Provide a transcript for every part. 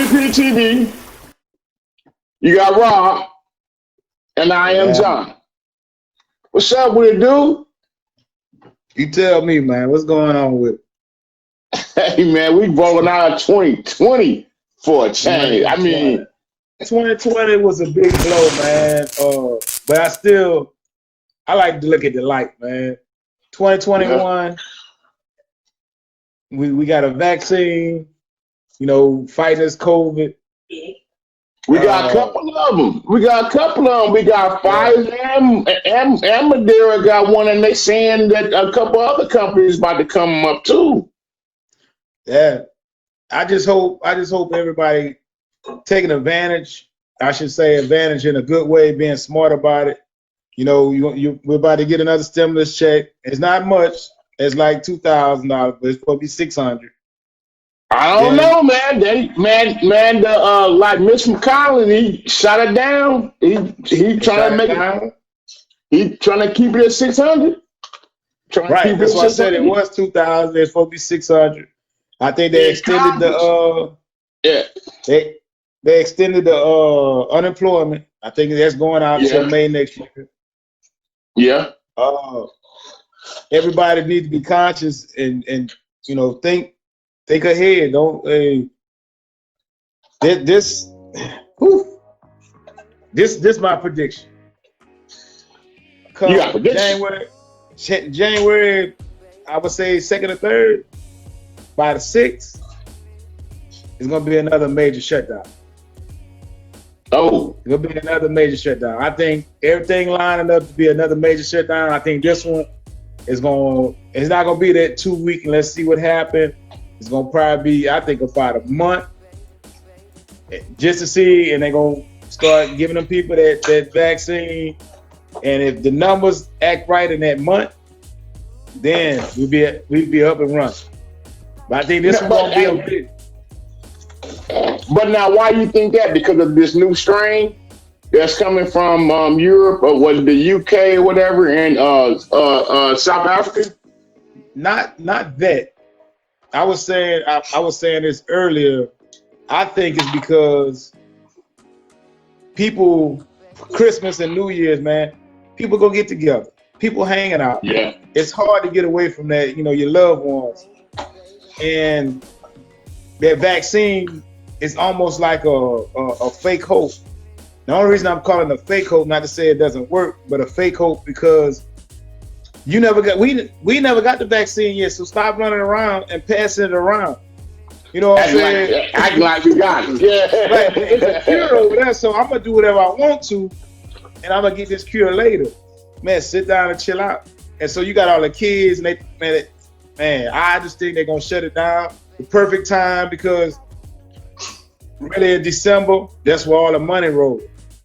PPTV, you got Rob, and I am Yeah. John. What's up with it, dude? You tell me, man, what's going on with Hey, man, we rolling out 2020 for a change. I 2020? mean, 2020 was a big blow, man. But I like to look at the light, man. yeah, 2021, we got a vaccine, fighting this COVID. we got a Uh, couple of them. We got a couple of them. We got yeah, Phizer and Madeira got one, and they saying that a couple other companies about to come up too. yeah. I just hope everybody taking advantage. I should say advantage in a good way, being smart about it. We're about to get another stimulus check. It's not much. It's like $2,000, but it's supposed to be 600. I don't Then know, man. The like Mitch McConnell, he shut it down. He they trying shut to it make it. down. He trying to keep it at 600. Trying to Right. keep it That's at why I said it 600. was 2,000. It's supposed to be 600. I think they In extended the Congress. Yeah, they they extended the unemployment. I think that's going out till yeah, May next year. yeah. Uh, Everybody needs to be conscious and think ahead. Don't this whew, this my prediction. You got Come prediction. January, I would say second or third. By the 6th, it's gonna be another major shutdown. Oh, It's gonna be another major shutdown. I think everything lining up to be another major shutdown. I think this one it's not gonna be that 2 week and let's see what happens. It's gonna probably be, I think, about a month just to see, and they're gonna start giving them people that vaccine. And if the numbers act right in that month, then we'd be up and running. But I think this no, one gonna be a big. but now why you think that? Because of this new strain that's coming from Europe or was it the UK or whatever, and South Africa. Not that. I was saying this earlier. I think it's because people, Christmas and New Year's, man, people go get together. People hanging out. Yeah, It's hard to get away from that, your loved ones. And that vaccine is almost like a fake hope. The only reason I'm calling it a fake hope, not to say it doesn't work, but a fake hope because we never got the vaccine yet. So stop running around and passing it around. You know what I'm saying? act like we got it. Right, but it's a cure Yeah. over there, so I'm gonna do whatever I want to, and I'm gonna get this cure later. Man, sit down and chill out. And so you got all the kids, and I just think they're gonna shut it down. The perfect time because really in December, that's where all the money rolls.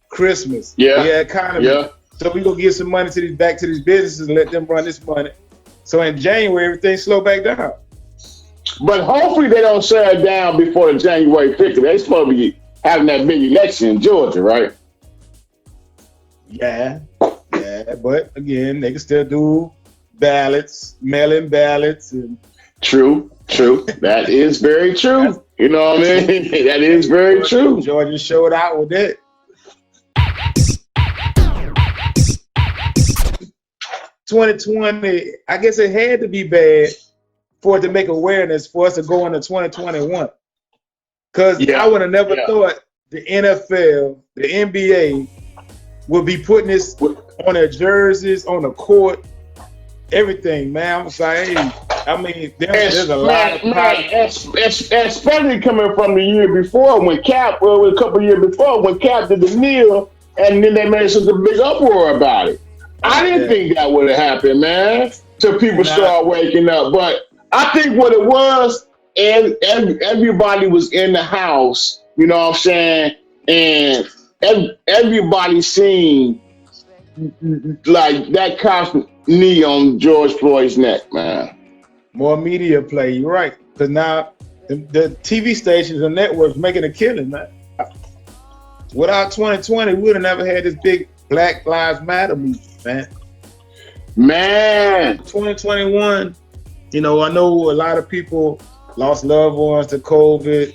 Christmas, Yeah, the economy. yeah. So we gonna give some money back to these businesses and let them run this money. So in January, everything slow back down. But hopefully they don't shut it down before the January 5th. They supposed to be having that big election in Georgia, right? Yeah, yeah. But again, they can still do ballots, mail-in ballots, and True, true. That is very that's true. You know what I true. mean? That is very true. Georgia showed out with that. 2020, I guess it had to be bad for it to make awareness for us to go into 2021. Because I Yeah, would have never yeah. thought the NFL, the NBA would be putting this on their jerseys, on the court, everything, man. I was like, hey, I mean, there's a lot of Especially coming from the year before when a couple of years before when Cap did the kneel, and then they made such a big uproar about it. I didn't yeah. think that would have happened, man, till people Nah, start waking up. But I think what it was, and everybody was in the house, you know what I'm saying, and everybody seen like that constant knee on George Floyd's neck, man. more media play. You're right. Because now the TV stations and networks making a killing, man. Without 2020, we would have never had this big Black Lives Matter movement, man. Man, 2021, I know a lot of people lost loved ones to COVID,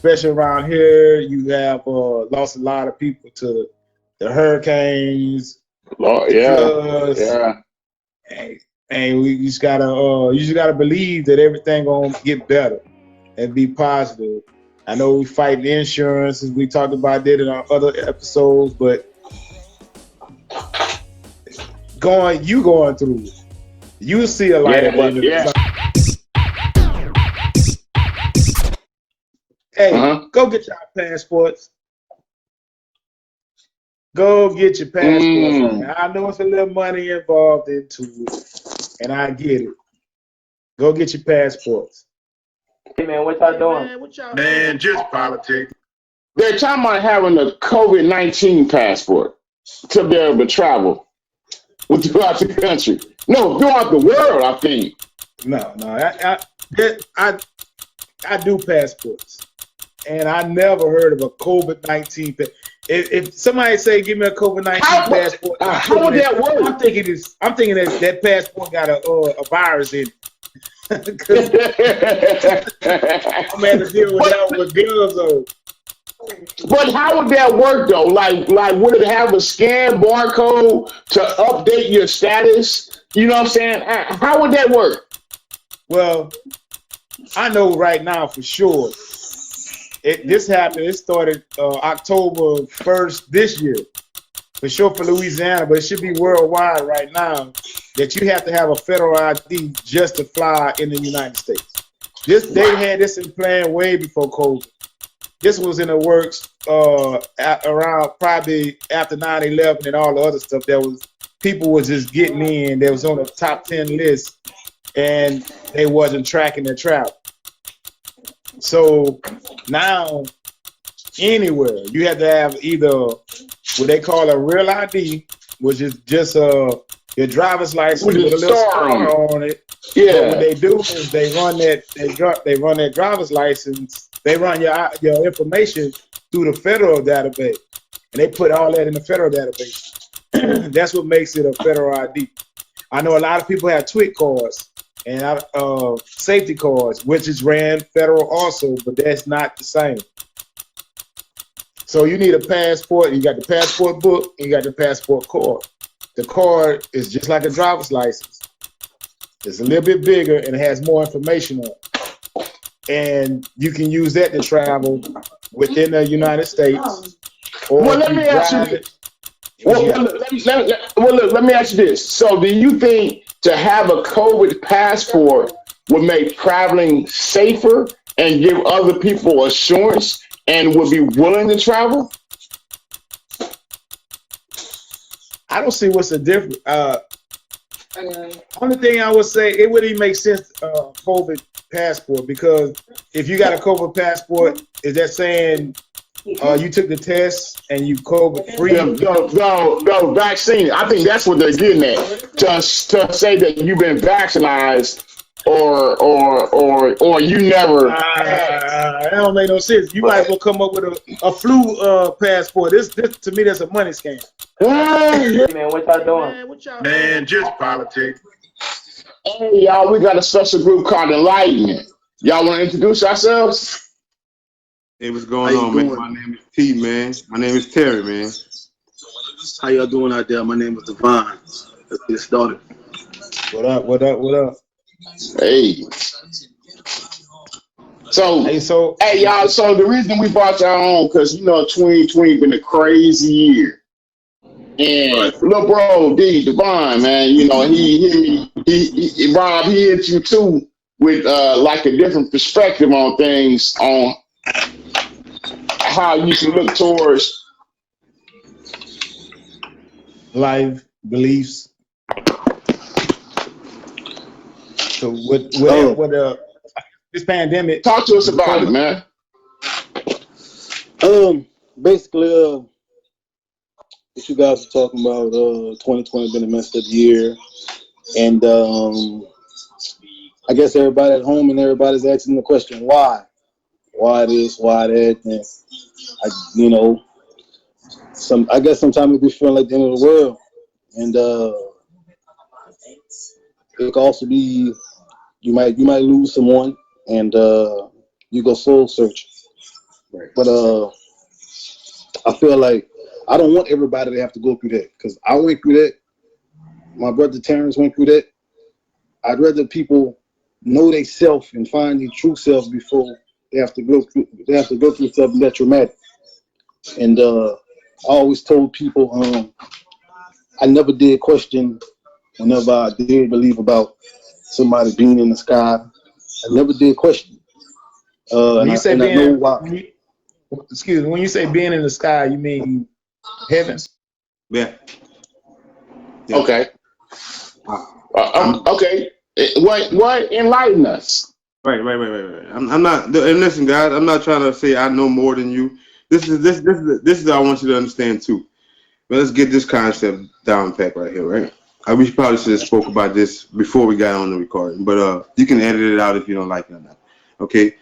especially around here, you have lost a lot of people to the hurricanes, Oh, the yeah, floods, yeah. and you just gotta believe that everything gonna get better and be positive. I know we fight insurance, as we talked about that in our other episodes, but going through it, you see a light Yeah, at the but end of the yeah. tunnel. Hey, Uh-huh. go get your passports. Go get your passports, man. Mm. I know it's a little money involved into it, and I get it. Go get your passports. Hey man, what y'all doing? Man, just politics. They're talking about having a COVID-19 passport to be able to travel throughout the country. No, throughout the world, I think. No, I do passports, and I never heard of a COVID-19. If somebody say give me a COVID-19 passport, How would that work? I'm thinking that passport got a virus in it. Because I'm gonna have to deal with that with gloves on. But how would that work though? Like would it have a scan barcode to update your status? You know what I'm saying? How would that work? Well, I know right now for sure. This happened. It started October 1st this year, for sure for Louisiana, but it should be worldwide right now. That you have to have a federal ID just to fly in the United States. They had this in plan way before COVID. This was in the works around probably after 9/11 and all the other stuff. People was just getting in. They was on the top 10 list, and they wasn't tracking their travel. So now, anywhere you have to have either what they call a real ID, which is just your driver's license with a little star on it. Yeah. But what they do is they run that driver's license. They run your information through the federal database, and they put all that in the federal database. That's what makes it a federal ID. I know a lot of people have TWIC cards and safety cards, which is ran federal also, but that's not the same. So you need a passport. You got the passport book, and you got the passport card. The card is just like a driver's license. It's a little bit bigger and it has more information on it. And you can use that to travel within the United States. Well, let me ask you this. Let me ask you this. So, do you think to have a COVID passport would make traveling safer and give other people assurance and would be willing to travel? I don't see what's the difference. Only thing I would say, it wouldn't even make sense, COVID passport, because if you got a COVID passport, is that saying you took the test and you COVID free? No, vaccine. I think that's what they're getting at. To say that you've been vaccinated or you never. That don't make no sense. You might as well come up with a flu passport. This to me, that's a money scam. Hey man, what y'all doing? Man, just politics. Hey y'all, we got a special group called Enlightenment. Y'all want to introduce yourselves? Hey, what's going on, man? My name is T, man. My name is Terry, man. How y'all doing out there? My name is Devon. Let's get started. What up? What up? What up? Hey. So, hey y'all. So the reason we brought y'all on, because 2020 been a crazy year, and little bro Devon, man, he Rob, he hit you too with like a different perspective on things, on how you can look towards life, beliefs. So what this pandemic? Talk to us about it, man. Basically, what you guys are talking about, 2020 been a messed up year, and I guess everybody at home and everybody's asking the question, why this, why that, and I guess sometimes we be feeling like the end of the world, and it could also be you might lose someone, and you go soul searching. Right. But I feel like I don't want everybody to have to go through that because I went through that. My brother Terrence went through that. I'd rather people know they self and find their true self before they have to go through. They have to go through something that traumatic. And I always told people, I never did question whenever I did believe about somebody being in the sky. I never did question. When And you say I know being, why. excuse me, when you say being in the sky, you mean heaven? Yeah. Yeah. Okay. I'm, Okay. What enlighten us? right. I'm not. And listen, guys, I'm not trying to say I know more than you. This is I want you to understand too. But let's get this concept down pack right here, right? We probably should have spoke about this before we got on the recording, but you can edit it out if you don't like it or not. Okay.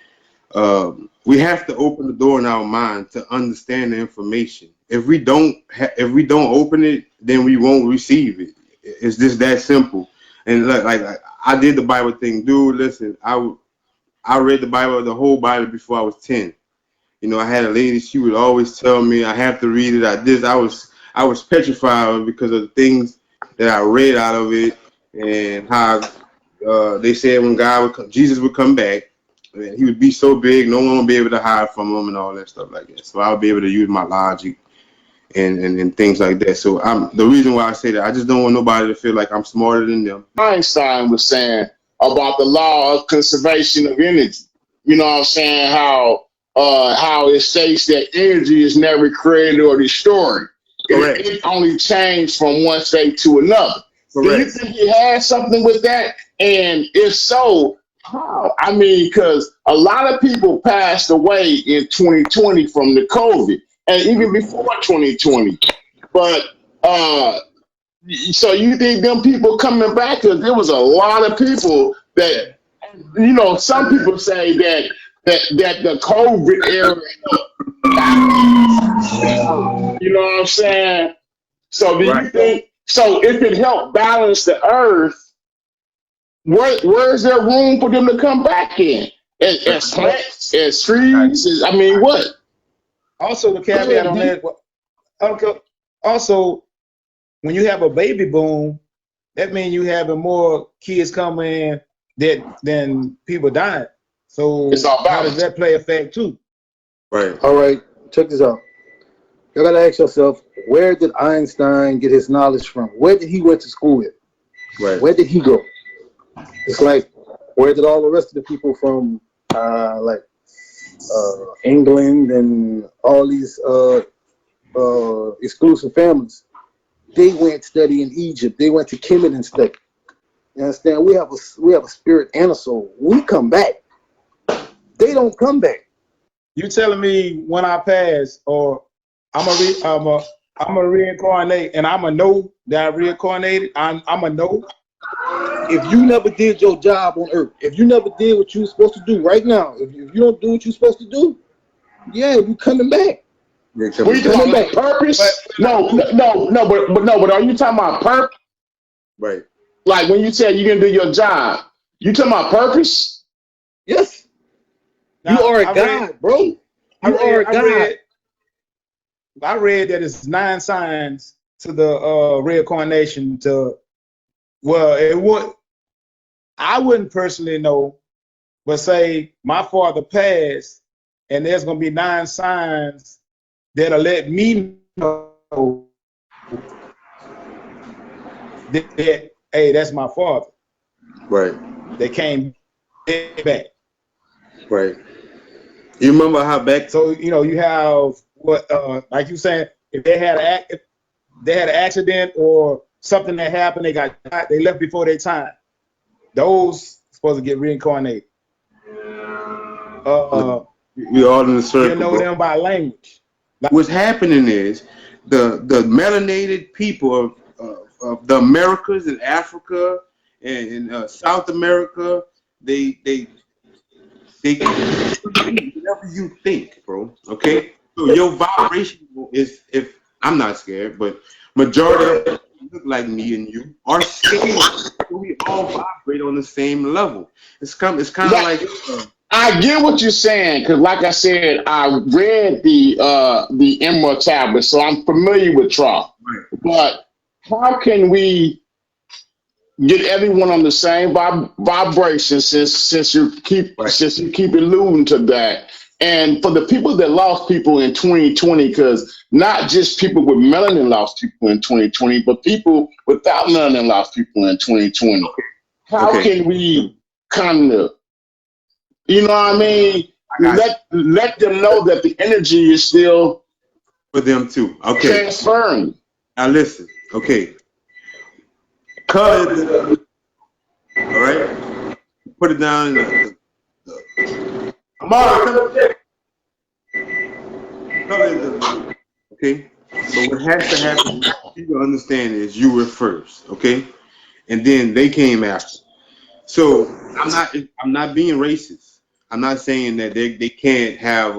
We have to open the door in our mind to understand the information. If we don't open it, then we won't receive it. It's just that simple. And like I did the Bible thing, dude. Listen, I read the Bible, the whole Bible before I was 10. You know, I had a lady. She would always tell me I have to read it. I was petrified because of the things that I read out of it and how they said when Jesus would come back. Man, he would be so big, no one would be able to hide from him and all that stuff like that. So I would be able to use my logic and things like that. So the reason why I say that, I just don't want nobody to feel like I'm smarter than them. Einstein was saying about the law of conservation of energy. You know what I'm saying? How it states that energy is never created or destroyed. Correct. It only changed from one state to another. Do you Correct. think he had something with that? And if so, how? I mean, because a lot of people passed away in 2020 from the COVID, and even before 2020. But so you think them people coming back? Because there was a lot of people that, some people say that the COVID era, you know what I'm saying? So do you Right. think, so if it helped balance the earth, where's there room for them to come back in? As plants, as trees, I mean, what? Also, the caveat on that, also, when you have a baby boom, that means you having more kids coming in than people dying. So It's all how does balance. that play effect too? Right. All right, check this out. You gotta ask yourself, where did Einstein get his knowledge from? Where did he went to school with? Right. Where did he go? It's like, where did all the rest of the people from, England and all these exclusive families? They went study in Egypt. They went to Kemet and study. You understand? We have a spirit and a soul. We come back. They don't come back. You telling me when I pass, or I'm a reincarnate, and I'm a know that I reincarnated. I'm a know. If you never did your job on earth, if you never did what you were supposed to do right now, if you don't do what you're supposed to do, yeah, you coming back. You're What are you talking back. about? Purpose? But are you talking about purpose? Right. Like when you said you're gonna do your job, you talking about purpose? Yes. Now, You are a God, bro. You are a God. I read that it's 9 signs to the reincarnation. I wouldn't personally know, but say my father passed, and there's gonna be 9 signs that'll let me know that hey, that's my father. Right. They came back. Right. You remember how back? So you have what, like you saying, if they had an accident or something that happened, they left before their time. Those supposed to get reincarnated. We all in the circle. You know them by language. What's happening is the melanated people of the Americas and Africa and South America, they whatever you think, bro. Okay, so your vibration is, if I'm not scared, but majority of people who look like me and you are scared. So we all vibrate on the same level. It's kind of like I get what you're saying because, like I said, I read the Emerald Tablet, so I'm familiar with Tra. Right. But how can we get everyone on the same vibration Right. since you keep alluding to that? And for the people that lost people in 2020, because not just people with melanin lost people in 2020, but people without melanin lost people in 2020. How Okay. can we kind of, you know what I mean? I got you. Let them know that the energy is still For them too. Okay. transferring. Now listen. Okay. Color is the, all right. Put it down in the Amara, color is the, okay. But what has to happen, what you understand is you were first, okay, and then they came after. So I'm not being racist. I'm not saying that they can't have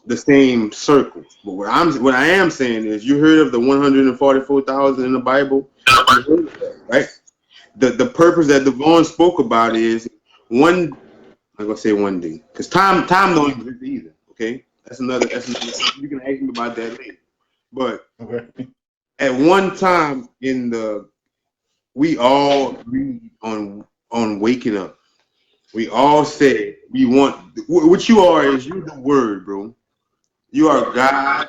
the same circle. But what I am saying is you heard of the 144,000 in the Bible. You heard of that, right? The purpose that Devon spoke about is one. I'm gonna say one day because time don't exist either. Okay, that's another. You can ask me about that later. But Okay. at one time we all agreed on waking up. We all said we want what you are is you the word, bro. You are God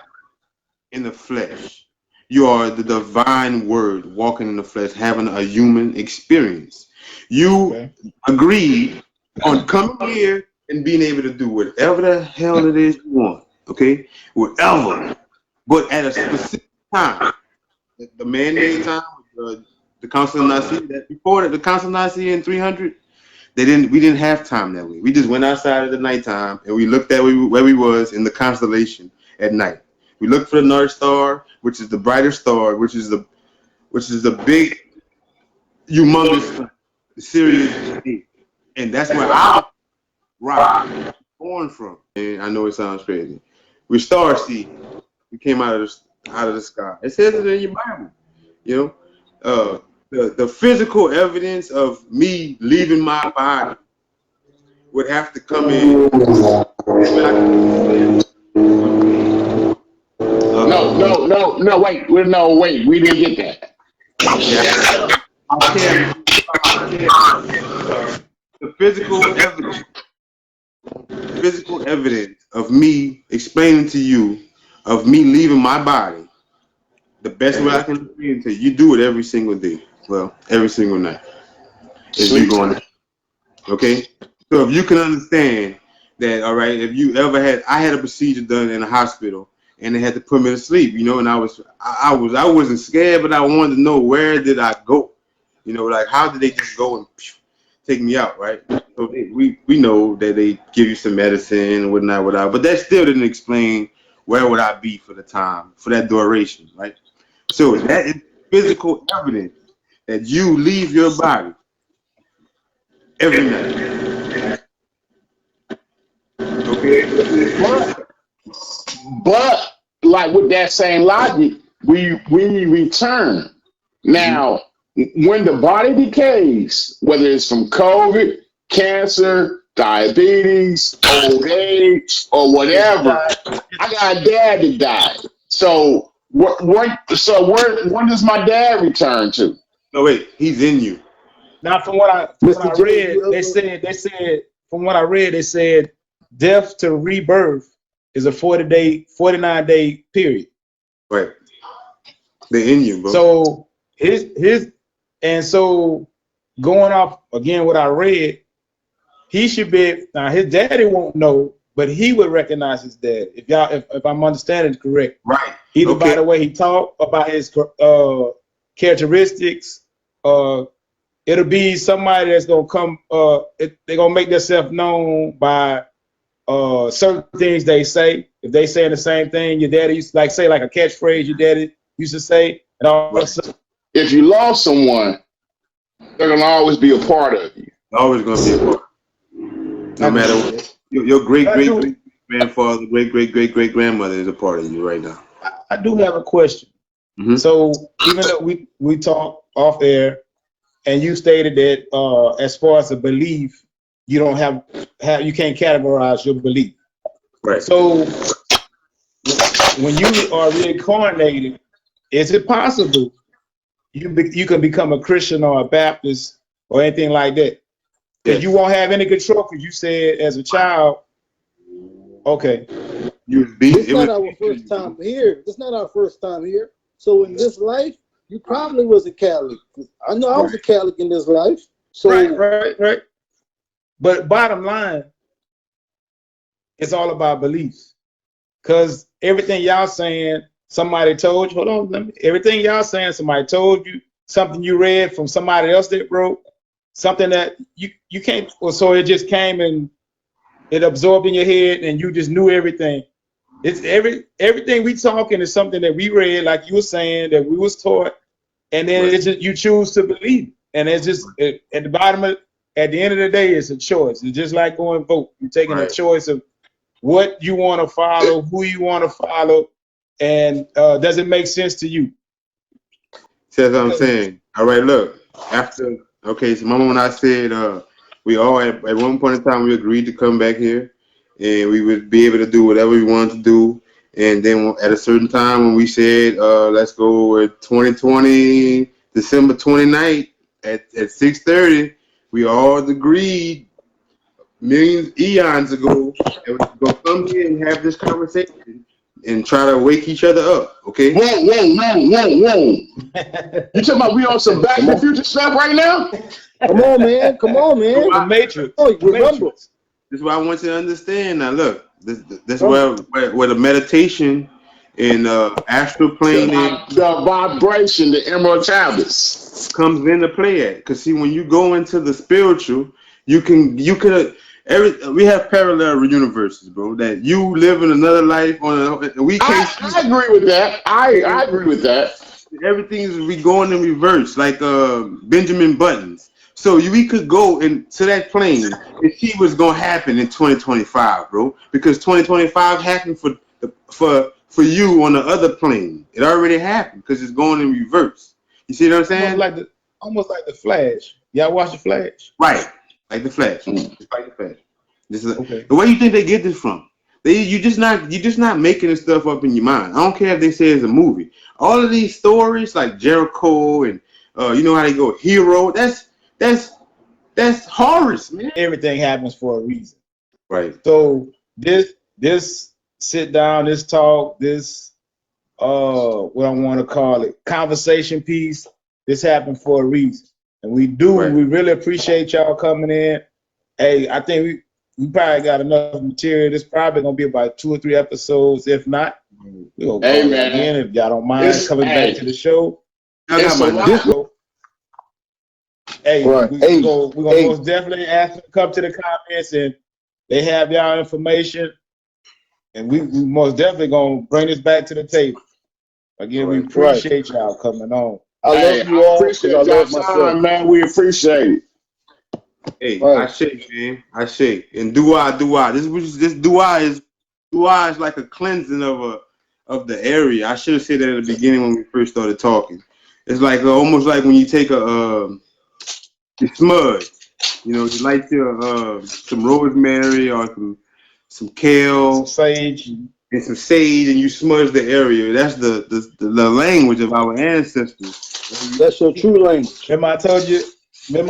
in the flesh. You are the divine word walking in the flesh, having a human experience. You Okay. agreed on coming here and being able to do whatever the hell it is you want. Okay? Whatever. But at a specific time. The man-made time, the Council of Nicaea, that before the Council of Nicaea in 300, we didn't have time that way. We just went outside at the nighttime and we looked at where we was in the constellation at night. We looked for the North Star, which is the brighter star, which is the big, humongous star, the Sirius A. And that's where our rock was born from. And I know it sounds crazy. We're star seed. We came out of the sky. It says it in your Bible. You know, the physical evidence of me leaving my body would have to come in. No, Uh, no, no, no, wait. No, wait. We didn't get that. yeah, the physical evidence of me explaining to you of me leaving my body. The best way I can explain to you, you do it every single day. Well, every single night is you Sleep. going. Okay, so if you can understand that, all right. If you ever I had a procedure done in a hospital, and they had to put me to sleep, and I wasn't scared, but I wanted to know where did I go, like how did they just go and take me out, right? So we know that they give you some medicine and whatnot, but that still didn't explain where would I be for the time, for that duration, right? So that is physical evidence that you leave your body every night. Okay. But but like with that same logic, we return. Mm-hmm. Now, when the body decays, whether it's from COVID, cancer, diabetes, old age, or whatever, I got a dad that died. So when does my dad return to? No, wait, he's in you. Now, from what I Mr. J, read, you they ever said from what I read, they said death to rebirth is a 49-day period. Right. They're in you, bro. So so going off again what I read, he should be now his daddy won't know, but he would recognize his dad if I'm understanding it correct. Right. Either by Okay. the way he talked about his characteristics, it'll be somebody that's gonna come. They're gonna make themselves known by certain things they say. If they saying the same thing your daddy used to say like a catchphrase your daddy used to say, and all of a Right. sudden, If you lost someone, they're gonna always be a part of you. Always gonna be a part. No I can matter see what. that. Your great I great do. great grandfather, great great great great grandmother is a part of you right now. I do have a question. Mm-hmm. So even though we talk off air, and you stated that as far as a belief, you don't have you can't categorize your belief. Right. So when you are reincarnated, is it possible you can become a Christian or a Baptist or anything like that? Because Yes. you won't have any control. Because you said as a child, okay, This not our first time here. This not our first time here. So in this life, you probably was a Catholic. I know I was a Catholic in this life. So right. But bottom line, it's all about beliefs. Because everything y'all saying, somebody told you. Hold on, everything y'all saying, somebody told you. Something you read from somebody else that wrote. Something that you can't. Well, so it just came and it absorbed in your head, and you just knew everything. It's everything we talking is something that we read, like you were saying, that we was taught, and then it's just you choose to believe. And it's just at the bottom of at the end of the day, it's a choice. It's just like going vote. You're taking a choice of what you want to follow, who you want to follow, and does it make sense to you? That's what I'm saying. All right, look. After so remember when I said we all at one point in time we agreed to come back here, and we would be able to do whatever we wanted to do. And then at a certain time when we said let's go with 2020 December 29th at 6:30, we all agreed millions eons ago that we're gonna come here and have this conversation and try to wake each other up. Okay. Whoa. You talking about we on some Back to the Future stuff right now? Come on, man. The Matrix. Oh, remember. This is what I want you to understand. Now, look, this is where the meditation and astral plane the vibration, the immortalis comes into play at. Because see, when you go into the spiritual, you could we have parallel universes, bro. That you live in another life and we can't. I agree with that. I agree with that. Everything is going in reverse, like Benjamin Buttons. So we could go into that plane and see what's gonna happen in 2025, bro. Because 2025 happened for you on the other plane. It already happened because it's going in reverse. You see what I'm saying? Almost like the Flash. Y'all watch the Flash? Right, like the Flash. Just like the Flash. This is where you think they get this from? You're just not making this stuff up in your mind. I don't care if they say it's a movie. All of these stories like Jericho and you know how they go hero. That's horrors, man. Everything happens for a reason. Right. So this sit down, this talk, this what I want to call it, conversation piece, this happened for a reason. And we really appreciate y'all coming in. Hey, I think we probably got enough material. This probably gonna be about 2 or 3 episodes. If not, we'll go again if y'all don't mind coming back to the show. Hey, we're gonna most definitely ask them to come to the comments, and they have y'all information, and we most definitely gonna bring this back to the table. Again, we appreciate y'all coming on. I love you all. Appreciate y'all time, man. We appreciate it. Hey, I shake, man. I shake. And dua. This dua is like a cleansing of the area. I should have said that at the beginning when we first started talking. It's like almost like when you take a smudge, you know, you light your some rosemary or some kale, some sage, and some sage, and you smudge the area. That's the language of our ancestors. That's your true language. Remember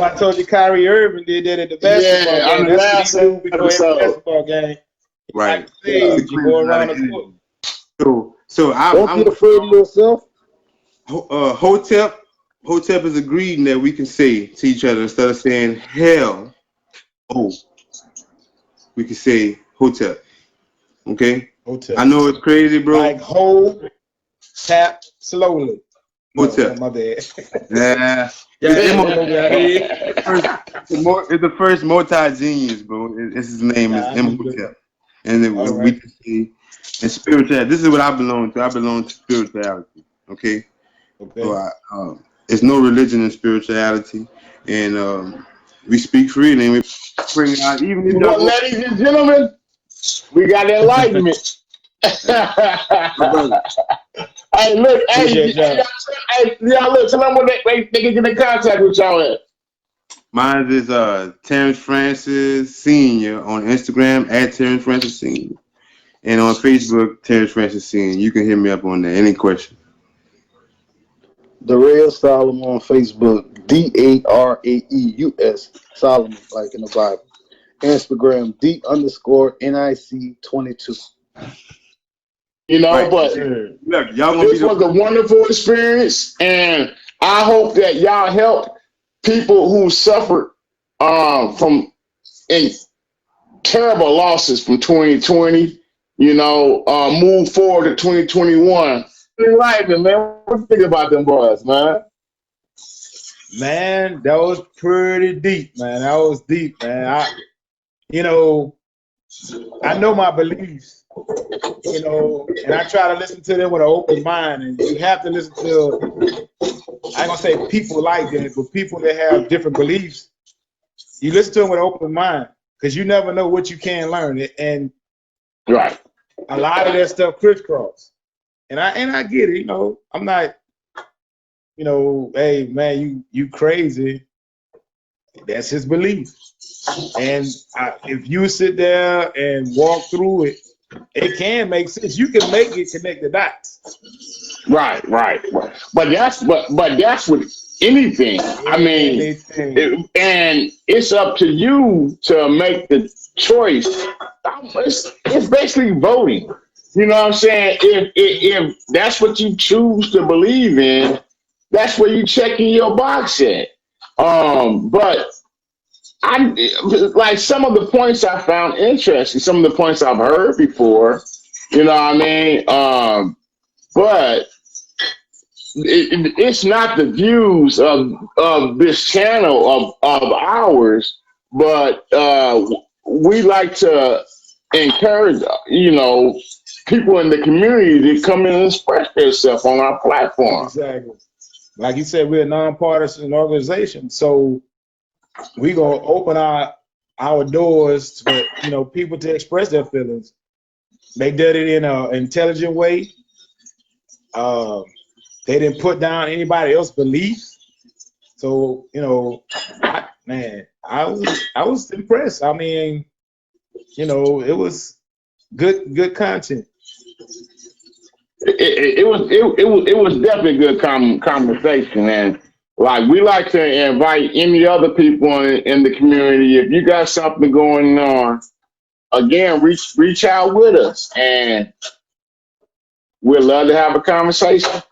I told you Kyrie Irving did that at the basketball game. That's what he do before every basketball game. Right. You go around the court. So don't get afraid of yourself. Hotep is agreeing that we can say to each other instead of saying hell, we can say Hotep. Okay? Hotep. I know it's crazy, bro. Like hold, tap slowly. Hotep. No, my bad. Yeah. It's the first multi-genius, bro. His name is Imhotep. And then we can see in spirituality. This is what I belong to. I belong to spirituality. Okay? So it's no religion in spirituality. And we speak freely and we bring out even if ladies and gentlemen, we got enlightenment. Hey, look, y'all look, tell them where they can get in contact with y'all at. Mine is Terrence Francis Senior on Instagram at Terrence Francis Senior, and on Facebook Terrence Francis Senior. You can hit me up on there. Any question? The Real Solomon on Facebook, Daraeus Solomon, like in the Bible. Instagram, D_NIC22. You know, Right. but Look, y'all gonna be this was a wonderful experience, and I hope that y'all help people who suffered from in terrible losses from 2020. You know, move forward to 2021. Enlightenment, man. What you think about them boys, man? Man, that was pretty deep, man. That was deep, man. You know, I know my beliefs, you know, and I try to listen to them with an open mind. And you have to listen to, I ain't gonna say people like that, but people that have different beliefs. You listen to them with an open mind because you never know what you can learn. And Right. a lot of that stuff crisscross. And I get it, you know. I'm not, you know, hey man, you crazy. That's his belief. And if you sit there and walk through it, it can make sense. You can make it connect the dots. Right. But that's with anything. I mean, and it's up to you to make the choice. It's basically voting. You know what I'm saying? If that's what you choose to believe in, that's where you checking your box at. But I like some of the points I found interesting. Some of the points I've heard before. You know what I mean? But it's not the views of this channel of ours, but we like to encourage, you know, people in the community to come in and express themselves on our platform. Exactly. Like you said, we're a nonpartisan organization, so we gonna open our doors for, you know, people to express their feelings. They did it in an intelligent way. They didn't put down anybody else's beliefs. So, you know, I was impressed. I mean, you know, it was good content. It was definitely good conversation, and like we like to invite any other people in the community. If you got something going on, again, reach out with us, and we'd love to have a conversation.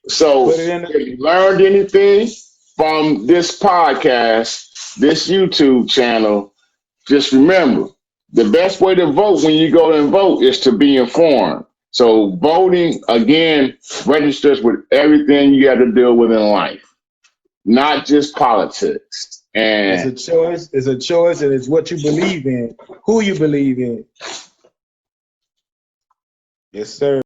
So, if you learned anything from this podcast, this YouTube channel, just remember the best way to vote when you go and vote is to be informed. So, voting again registers with everything you got to deal with in life, not just politics. It's a And choice. It's a choice, and it's what you believe in, who you believe in. Yes, sir.